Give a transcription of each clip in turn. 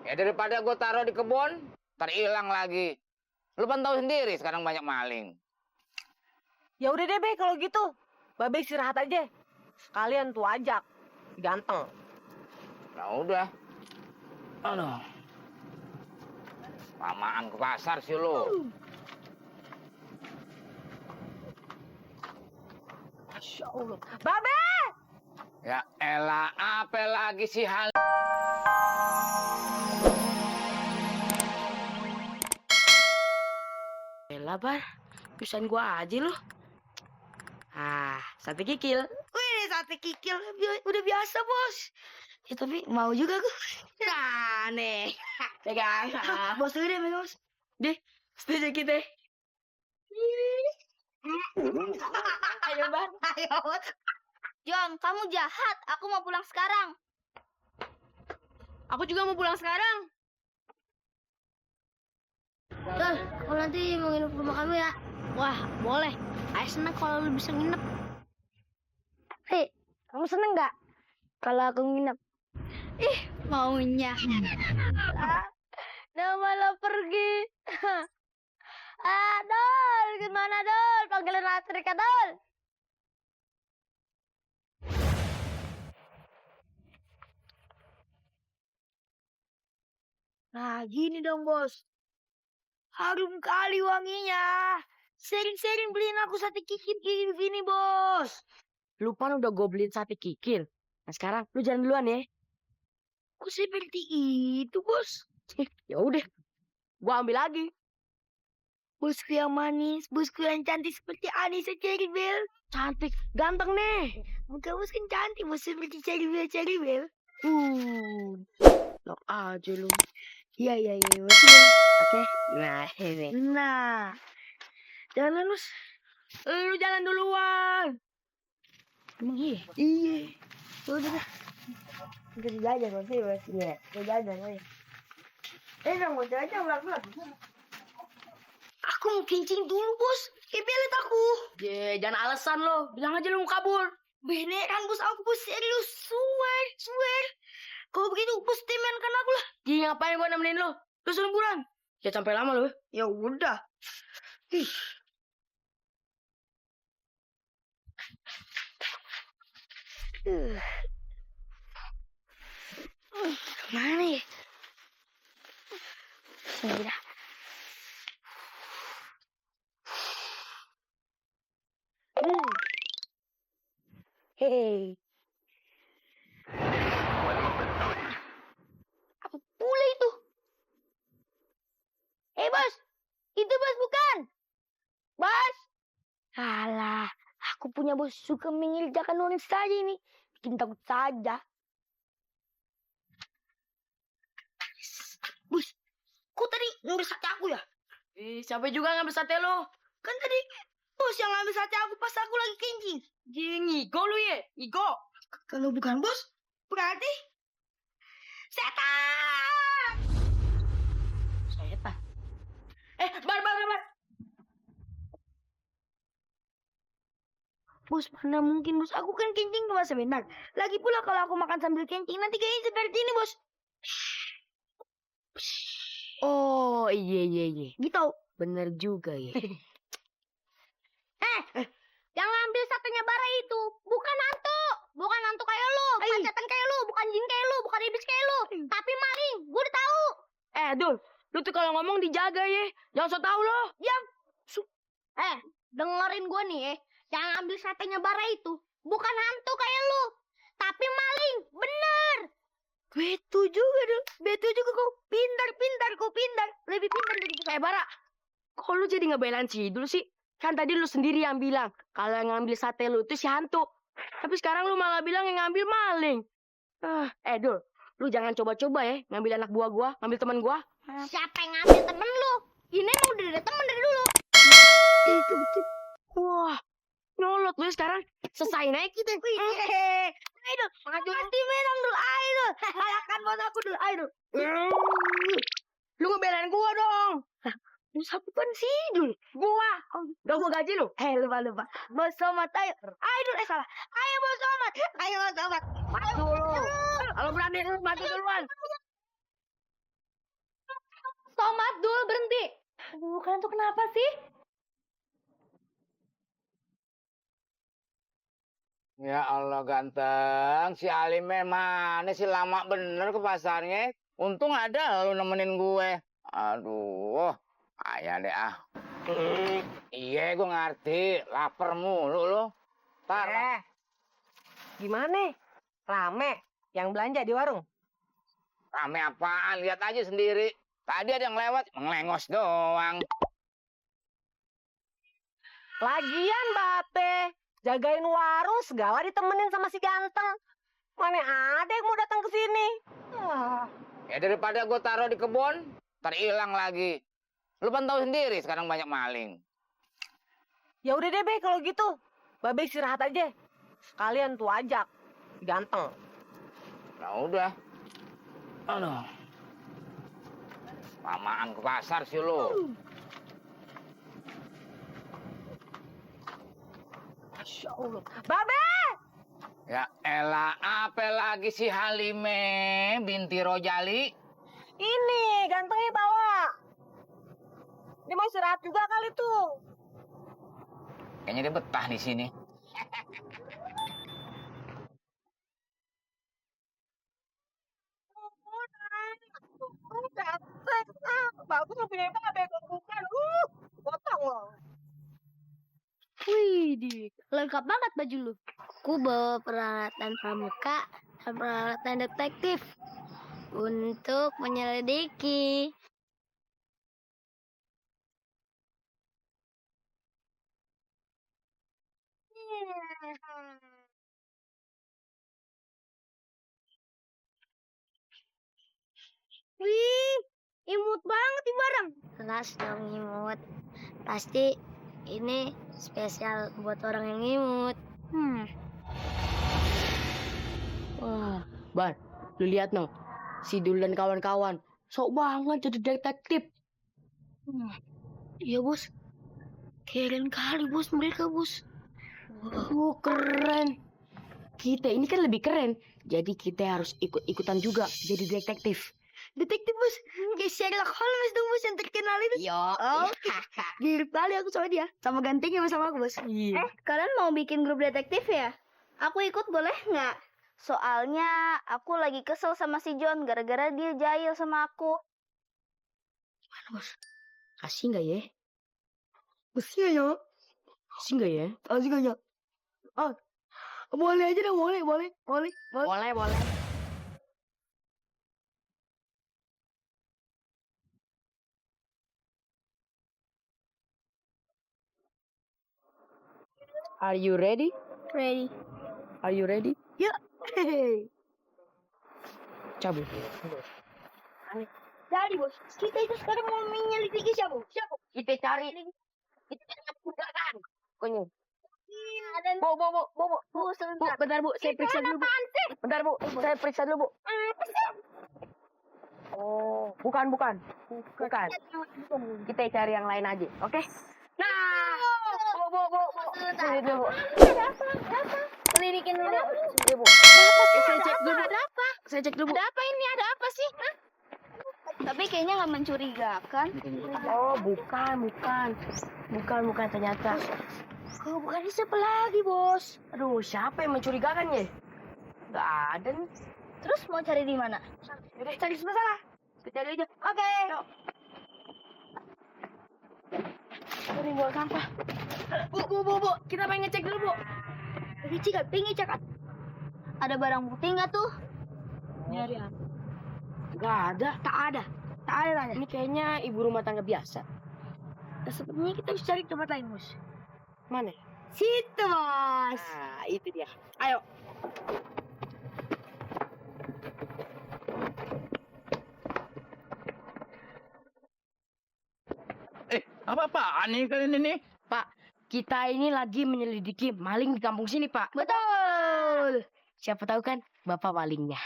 Ya daripada gue taruh di kebun, ntar hilang lagi. Lu kan tahu sendiri sekarang banyak maling. Ya udah deh, Be, kalau gitu. Babe istirahat aja. Sekalian tuh ajak. Ganteng. Nah udah. Aduh. Lamaan ke pasar sih lu. Masya Allah. Babe! Ya elah, apa lagi sih hal? Elah, Bar. Pisahin gua aja lu. Sate kikil. Wih, sate kikil udah biasa, Bos. Ya tapi mau juga gue. Nah, nih. Pegang. Bos dulu deh, Bos. Deh, setuju kita. Ayo, Bar. Ayo, Bos. Jong, kamu jahat. Aku mau pulang sekarang. Aku juga mau pulang sekarang. Jol, aku nanti mau nginep rumah kamu ya. Wah, boleh. Ayah senang kalau lu bisa nginep. Hei, kamu seneng nggak kalau aku nginep? Ih, maunya. Nah, malah pergi. Dol, gimana Dol? Panggilan Atrika, Dol. Nah, gini dong, Bos. Harum kali wanginya. Sering-sering beliin aku sate kikil kayak begini, Bos. Lu kan udah gue beliin sate kikil. Nah sekarang lu jalan duluan ya. Kok seperti itu, Bos? Ya udah, gua ambil lagi. Bosku yang manis, bosku yang cantik seperti Anissa Cherrybelle. Cantik, ganteng nih. Muka bos kan cantik, bos seperti Cherrybelle. Lok aja lu. Iya, bos ya. Oke, nah ini. Nah, jalan Bos. Lu jalan duluan. Emang iya? Iya. Udah. Kita jajan, Bos. Iya, kita jajan aja. Dong, mau jajan belak-belak. Aku mau kencing dulu, Bos. Kebelet aku. Jangan alasan lo. Bilang aja lu mau kabur. Beneran, Bos. Aku Bos serius. Swear. Kalau begitu, Bos temenkan aku lah. Ngapain gua nemenin lu? Lu suruh buruan. Ya sampai lama lu. Ya udah. Ih. Kemana ya? Sini dah. Hei. Apa pula itu? Bos. Itu Bos bukan? Bos. Alah, aku punya bos suka mengerjakan orang saja ini. Bikin takut saja. Bos, kok tadi ngambil sate aku ya? Siapa juga ngambil sate lo? Kan tadi bos yang ngambil sate aku pas aku lagi kencing. Ngigo lu ya? Ngigo. Kalau bukan bos, berarti setan. Setan. Bar. Bos, mana mungkin bos? Aku kan kencing cuma sebentar. Lagi pula kalau aku makan sambil kencing, nanti kayaknya seperti ini bos. Oh iya. Gitu. Bener juga ya. Yang ambil satenya Bara itu bukan hantu. Bukan hantu kayak lu, bukan setan kayak lu, bukan jin kayak lu, bukan iblis kayak lu. Tapi maling, gue udah tahu. Dul, lu tuh kalau ngomong dijaga ya. Jangan so tau lo. Diam. Dengerin gue nih ya. Yang ambil satenya Bara itu bukan hantu kayak lu, tapi maling, bener. Betul juga dong. Betul juga kau. Pintar kau pintar. Lebih pintar dari kita. Bara, kok lu jadi ngebelain si Idul sih? Kan tadi lu sendiri yang bilang kalau yang ngambil sate lu itu si hantu. Tapi sekarang lu malah bilang yang ngambil maling. Dul, lu jangan coba-coba ya ngambil anak buah gua, ngambil teman gua. Siapa yang ngambil temen lu? Ini emang udah ada temen dari dulu. Itu betul. Wah, nyolot lu sekarang. Selesai naik kita. Ayo, mati menang dulu. Ayo, kalahkan bos aku dulu. Ayo. Lu ngebelain gua dong. Lu bukan si Idul. Gua. Udah gua gaji lu. Lupa. Bos Somad, ayo. Ayo, salah. Ayo, Bos Somad. Ayo, Bos Somad. Mati dulu. Kalau berani lu mati duluan. Dul, berhenti. Aduh, kalian tuh kenapa sih? Ya Allah ganteng, si Alime mana sih lama bener ke pasarnya. Untung ada lu nemenin gue. Aduh, ayah deh ah. Iya, gue ngerti. Lapar mulu lu. Tar. Gimana? Rame yang belanja di warung? Rame apaan? Lihat aja sendiri. Tadi ada yang lewat, ngelengos doang. Lagian Bate, jagain warung segala ditemenin sama si ganteng. Mana ada yang mau datang ke sini? Ya daripada gue taruh di kebun, ntar hilang lagi. Lu kan tahu sendiri sekarang banyak maling. Ya udah deh, Be, kalau gitu. Babe istirahat aja. Sekalian tuh ajak si ganteng. Nah udah. Aduh. Lamaan ke pasar sih lu. Masya Allah. Babe! Ya elah, apa lagi si Halime binti Rojali? Ini gantengnya bawa. Dia mau istirahat juga kali tuh. Kayaknya dia betah di sini. Bagus mau punya nggak bego bukan. Potong loh. Wih, lengkap banget baju lu. Aku bawa peralatan pramuka dan peralatan detektif untuk menyelidiki. Wih, imut banget nih barang. Kelas dong imut. Pasti ini spesial buat orang yang imut. Wah, Bar, lu lihat no, si Dul dan kawan-kawan, sok banget jadi detektif. Iya bos, keren kali bos mereka bos. Keren. Kita ini kan lebih keren, jadi kita harus ikut-ikutan juga jadi detektif. Detektif bos, kayak Sherlock Holmes dong bos yang terkenal itu. Yo. Oh, mirip kali aku sama dia, sama gantengnya sama aku bos. Iya. Kalian mau bikin grup detektif ya? Aku ikut boleh nggak? Soalnya aku lagi kesel sama si John gara-gara dia jahil sama aku. Gimana bos? Kasih nggak ya? Kasih ya? Kasih nggak ya? Kasih nggak ya? Oh, boleh aja dong, boleh. Boleh. Are you ready? Ready? Are you ready? Ya. Cabut. Jadi bos, kita itu sekarang mau menyelidiki siapa? Kita cari. Kita cari kan? Konyol. Dan Bu. bu, sebentar. Bentar bu, saya periksa dulu bu. Bentar bu, saya periksa dulu bu. Oh, bukan. Kita cari yang lain aja, oke? Nah, bu. Sini dulu bu. Lidikin dulu. Sini bu. Saya cek dulu. Ada apa? Saya cek dulu bu. Ada apa ini? Ada apa sih? Hah? Tapi kayaknya nggak mencurigakan. Oh, bukan ternyata. Kalau bukan ini siapa lagi bos? Aduh, siapa yang mencurigakan ya? Gak ada nih. Terus mau cari di mana? Udah cari sebelah sana. Kita cari aja. Oke. Cari buang sampah. Bu. Kita pengen ngecek dulu bu. Pingi cekat. Ada barang bukti nggak tuh? Nyari apa? Gak ada. Tak ada. Ini kayaknya ibu rumah tangga biasa. Sepertinya kita harus cari tempat lain bos. Mana? Situ bos. Nah, itu dia. Ayo. Apa-apaan nih kalian ini? Pak, kita ini lagi menyelidiki maling di kampung sini, Pak. Betul. Siapa tahu kan Bapak malingnya.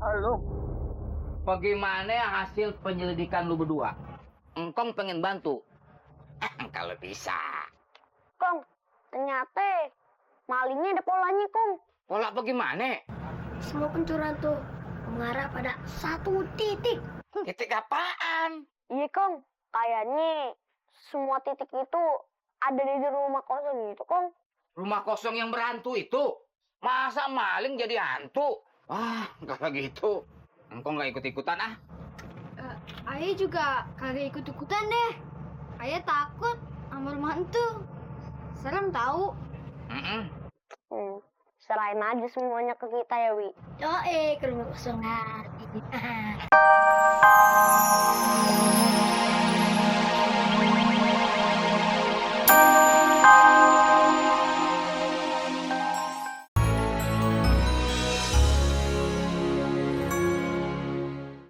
Halo. Bagaimana hasil penyelidikan lu berdua? Engkong pengen bantu. Kalau bisa. Kong, ternyata malingnya ada polanya Kong. Pola bagaimana? semua pencurian tuh mengarah pada satu titik. Titik apaan? Iya, Kong. Kayaknya semua titik itu ada di rumah kosong itu, Kong. Rumah kosong yang berhantu itu? Masa maling jadi hantu? Wah, kalau gitu. Engkau nggak ikut-ikutan ah? Ayah juga kagak ikut-ikutan deh. Ayah takut sama rumah hantu. Serem tahu. Serahin aja semuanya ke kita ya, Wi. Ke rumah kosong nanti.